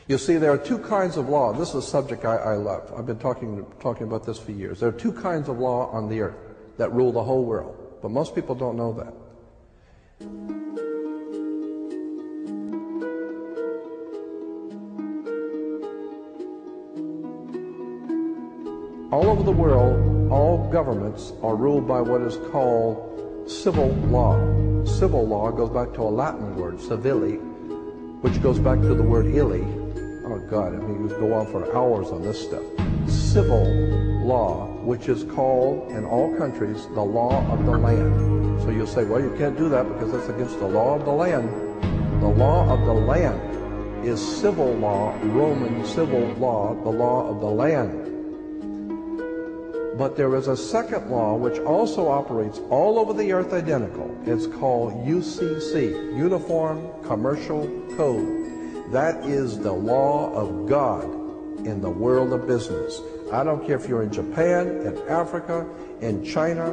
You see, there are two kinds of law. This is a subject I love. I've been talking about this for years. There are two kinds of law on the earth that rule the whole world, but most people don't know that. All over the world, all governments are ruled by what is called civil law. Civil law goes back to a Latin word, civili, which goes back to the word illi. Oh God, I mean, you could go on for hours on this stuff. Civil law, which is called in all countries the law of the land. So you'll say, well, you can't do that because that's against the law of the land. The law of the land is civil law, Roman civil law, the law of the land. But there is a second law which also operates all over the earth identical. It's called UCC, Uniform Commercial Code. That is the law of God in the world of business. I don't care if you're in Japan, in Africa, in China,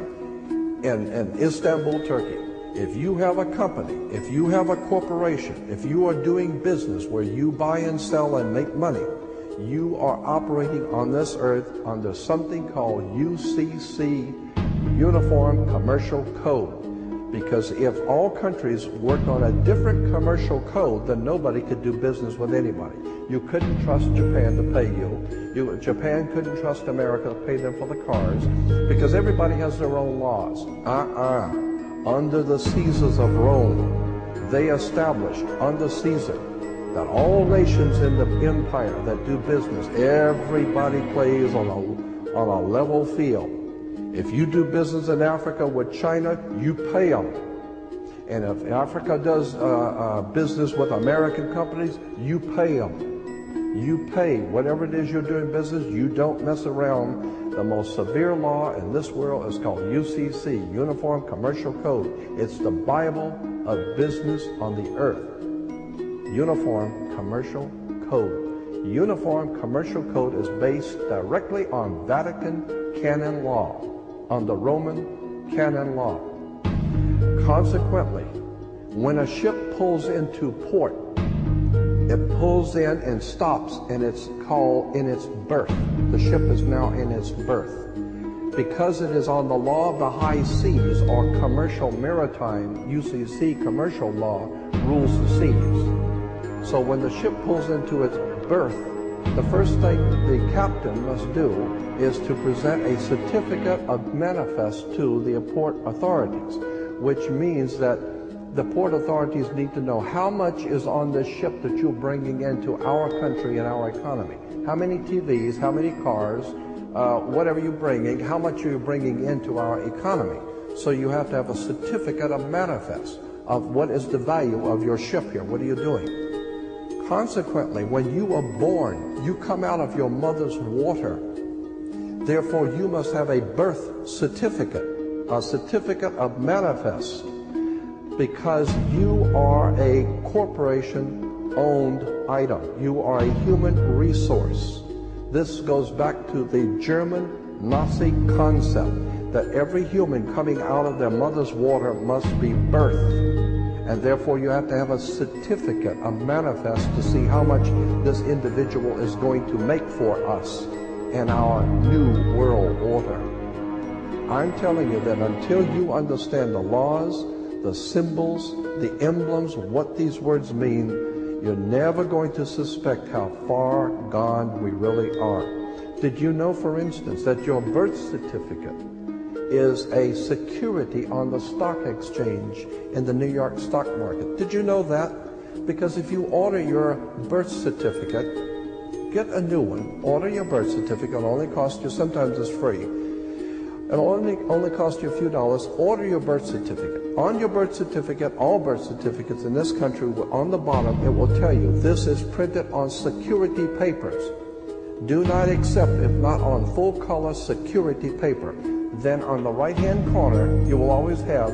in Istanbul, Turkey. If you have a company, if you have a corporation, if you are doing business where you buy and sell and make money, you are operating on this earth under something called UCC, Uniform Commercial Code. Because if all countries worked on a different commercial code, then nobody could do business with anybody. You couldn't trust Japan to pay you. Japan couldn't trust America to pay them for the cars, because everybody has their own laws. Under the Caesars of Rome, they established under Caesar that all nations in the empire that do business, everybody plays on a level field. If you do business in Africa with China, you pay them. And if Africa does business with American companies, you pay them. You pay whatever it is you're doing business. You don't mess around. The most severe law in this world is called UCC, Uniform Commercial Code. It's the Bible of business on the earth. Uniform Commercial Code. Uniform Commercial Code is based directly on Vatican canon law, on the Roman canon law. Consequently, when a ship pulls into port, it pulls in and stops, and it's called in its berth. The ship is now in its berth. Because it is on the law of the high seas, or commercial maritime, UCC commercial law, rules the seas. So when the ship pulls into its berth, the first thing the captain must do is to present a certificate of manifest to the port authorities, which means that the port authorities need to know how much is on this ship that you're bringing into our country and our economy. How many TVs, how many cars, whatever you're bringing, how much are you bringing into our economy. So you have to have a certificate of manifest of what is the value of your ship here. What are you doing? Consequently, when you are born, you come out of your mother's water. Therefore, you must have a birth certificate, a certificate of manifest, because you are a corporation-owned item. You are a human resource. This goes back to the German Nazi concept that every human coming out of their mother's water must be birthed. And therefore you have to have a certificate, a manifest, to see how much this individual is going to make for us in our new world order. I'm telling you that until you understand the laws, the symbols, the emblems, what these words mean, you're never going to suspect how far gone we really are. Did you know, for instance, that your birth certificate is a security on the stock exchange in the New York stock market? Did you know that? Because if you order your birth certificate, get a new one, order your birth certificate, it'll only cost you, sometimes it's free, it'll only cost you a few dollars. Order your birth certificate. On your birth certificate, all birth certificates in this country, on the bottom, it will tell you this is printed on security papers. Do not accept if not on full color security paper. Then on the right-hand corner, you will always have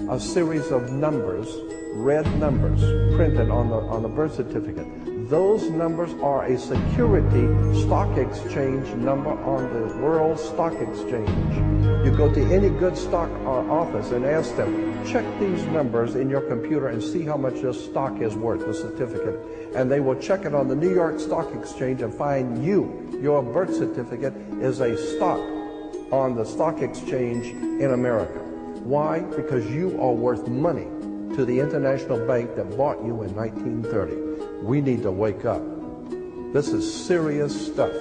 a series of numbers, red numbers, printed on the birth certificate. Those numbers are a security stock exchange number on the World Stock Exchange. You go to any good stock office and ask them, check these numbers in your computer and see how much your stock is worth, the certificate. And they will check it on the New York Stock Exchange and find your birth certificate is a stock on the stock exchange in America. Why? Because you are worth money to the international bank that bought you in 1930. We need to wake up. This is serious stuff.